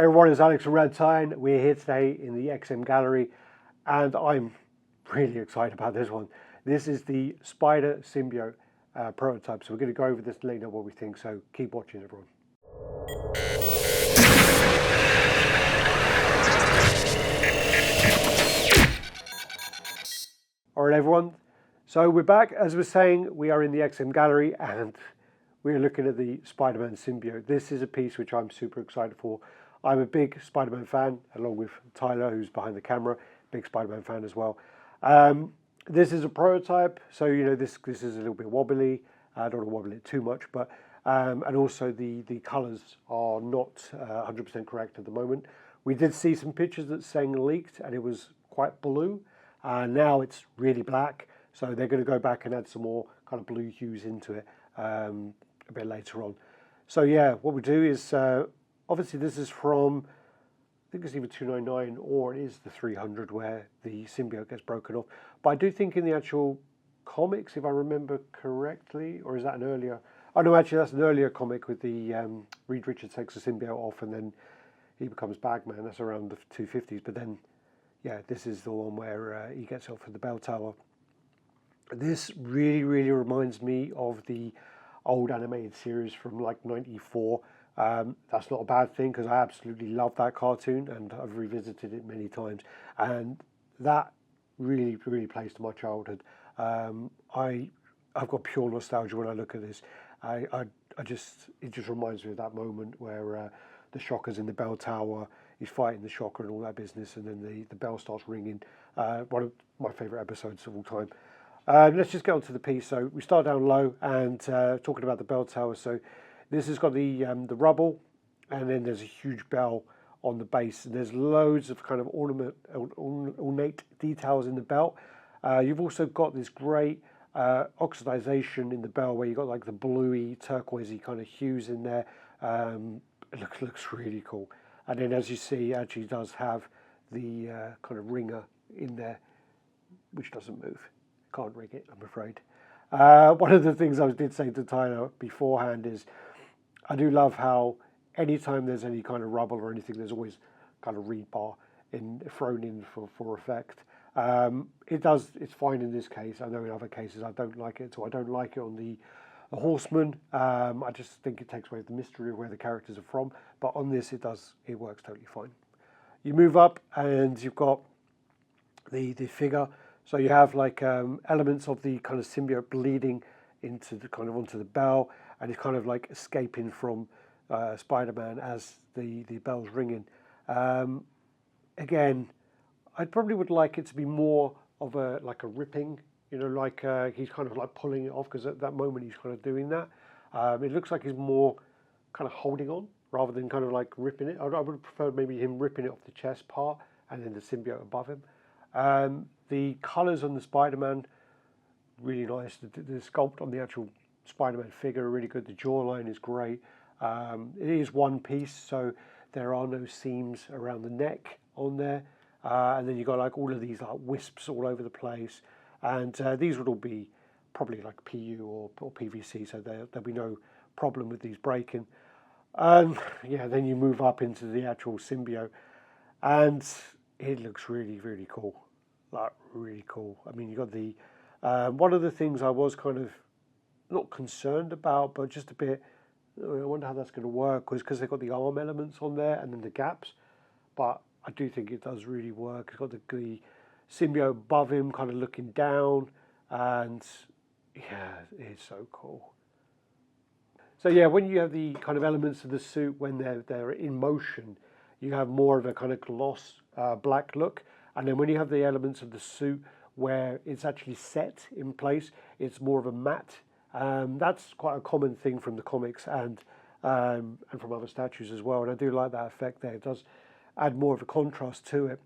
Hey everyone, it's Alex from Redtine. We're here today in the XM Gallery and I'm really excited about this one. This is the Spider Symbiote prototype. So we're going to go over this and let you know what we think. So keep watching, everyone. All right, everyone. So we're back. As we're saying, we are in the XM Gallery and we're looking at the Spider-Man Symbiote. This is a piece which I'm super excited for. I'm a big Spider-Man fan, along with Tyler, who's behind the camera, big Spider-Man fan as well. This is a prototype, so you know this is a little bit wobbly. I don't want to wobble it too much, but and also the colours are not 100% correct at the moment. We did see some pictures that saying leaked, and it was quite blue. Now it's really black, so they're going to go back and add some more kind of blue hues into it a bit later on. So yeah, what we do is. Obviously, this is from, I think it's either 299 or it is the 300 where the symbiote gets broken off. But I do think in the actual comics, if I remember correctly, or is that an earlier? Oh no, actually that's an earlier comic with the Reed Richards takes the symbiote off and then he becomes Bagman. That's around the 250s. But then, yeah, this is the one where he gets off of the bell tower. This really reminds me of the old animated series from like '94. That's not a bad thing because I absolutely love that cartoon and I've revisited it many times, and that really plays to my childhood. I've got pure nostalgia when I look at this. It just reminds me of that moment where the Shocker's in the bell tower, he's fighting the Shocker and all that business, and then the bell starts ringing. One of my favourite episodes of all time. Let's just get on to the piece. So we start down low and talking about the bell tower. So this has got the rubble, and then there's a huge bell on the base, and there's loads of kind of ornate details in the belt. You've also got this great oxidization in the bell, where you've got like the bluey, turquoisey kind of hues in there. It looks really cool. And then, as you see, it actually does have the kind of ringer in there, which doesn't move. Can't rig it, I'm afraid. One of the things I did say to Tyler beforehand is, I do love how anytime there's any kind of rubble or anything, there's always kind of rebar thrown in for effect. It's fine in this case. I know in other cases I don't like it, so I don't like it on the Horseman. I just think it takes away the mystery of where the characters are from. But on this, it works totally fine. You move up and you've got the figure. So you have like elements of the kind of symbiote bleeding into the kind of onto the bell, and it's kind of like escaping from Spider-Man as the bell's ringing. Again, I probably would like it to be more of a ripping, you know, like he's kind of like pulling it off, because at that moment he's kind of doing that. It looks like he's more kind of holding on rather than kind of like ripping it. I would prefer maybe him ripping it off the chest part and then the symbiote above him. The colours on the Spider-Man, really nice. The sculpt on the actual Spider-Man figure are really good. The jawline is great. It is one piece, so there are no seams around the neck on there. And then you've got like all of these like wisps all over the place. And these would all be probably like PU or PVC, so there'll be no problem with these breaking. Yeah, then you move up into the actual symbiote, and it looks really cool. Like really cool. I mean, you got the one of the things I was kind of not concerned about, but just a bit. I wonder how that's going to work, was because they've got the arm elements on there and then the gaps. But I do think it does really work. It's got the symbiote above him, kind of looking down, and yeah, it's so cool. So yeah, when you have the kind of elements of the suit when they're in motion, you have more of a kind of gloss black look. And then when you have the elements of the suit where it's actually set in place, it's more of a matte. That's quite a common thing from the comics and from other statues as well. And I do like that effect there. It does add more of a contrast to it.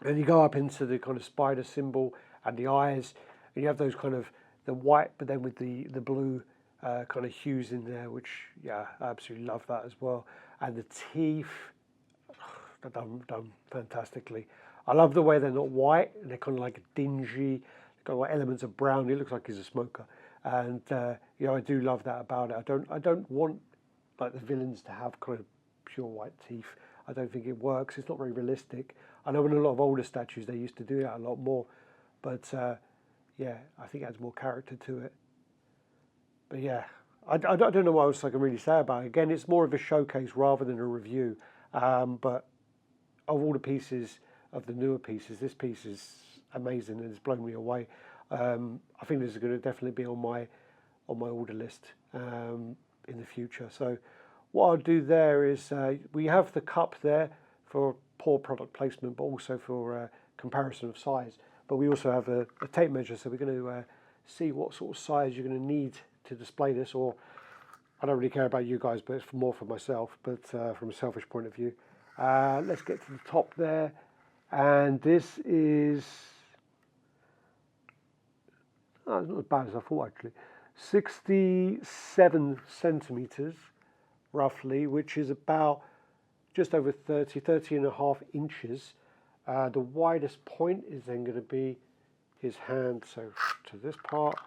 And you go up into the kind of spider symbol and the eyes, and you have those kind of the white, but then with the blue kind of hues in there, which, yeah, I absolutely love that as well. And the teeth, they're done fantastically. I love the way they're not white, and they're kind of like dingy. They've got like elements of brown. It looks like he's a smoker, and you know, I do love that about it. I don't want like the villains to have kind of pure white teeth. I don't think it works. It's not very realistic. I know in a lot of older statues they used to do that a lot more, but yeah, I think it adds more character to it. But yeah, I don't know what else I can really say about it. Again, it's more of a showcase rather than a review. But of all the pieces, of the newer pieces, this piece is amazing and it's blown me away. I think this is going to definitely be on my order list in the future. So what I'll do there is we have the cup there for poor product placement, but also for comparison of size. But we also have a tape measure, so we're going to see what sort of size you're going to need to display this. Or I don't really care about you guys, but it's more for myself, but from a selfish point of view. Let's get to the top there. And this is, it's not as bad as I thought actually, 67 centimeters roughly, which is about just over 30 and a half inches. The widest point is then going to be his hand, so to this part.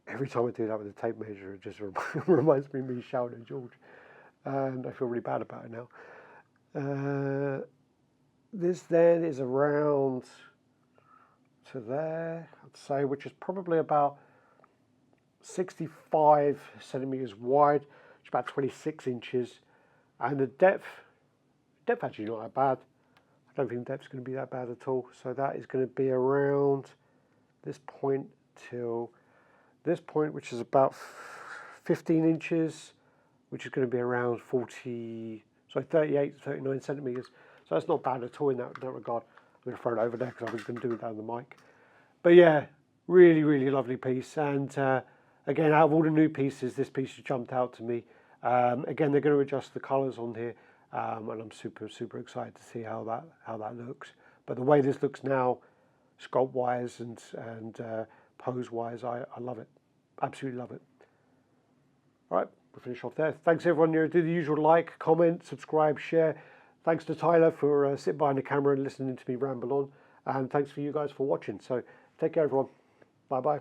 Every time I do that with a tape measure, it just reminds me of me shouting at George, and I feel really bad about it now. This then is around to there, I'd say, which is probably about 65 centimeters wide, which is about 26 inches, and the depth actually not that bad. I don't think the depth's going to be that bad at all. So that is going to be around this point till this point, which is about 15 inches, which is going to be around 38 to 39 centimeters. So that's not bad at all in that regard. I'm going to throw it over there because I was going to do it down the mic. But yeah, really, really lovely piece. And again, out of all the new pieces, this piece jumped out to me. Again, they're going to adjust the colours on here, and I'm super, super excited to see how that looks. But the way this looks now, sculpt-wise and pose-wise, I love it. Absolutely love it. All right, we'll finish off there. Thanks everyone. Do the usual like, comment, subscribe, share. Thanks to Tyler for sitting behind the camera and listening to me ramble on. And thanks for you guys for watching. So take care, everyone. Bye-bye.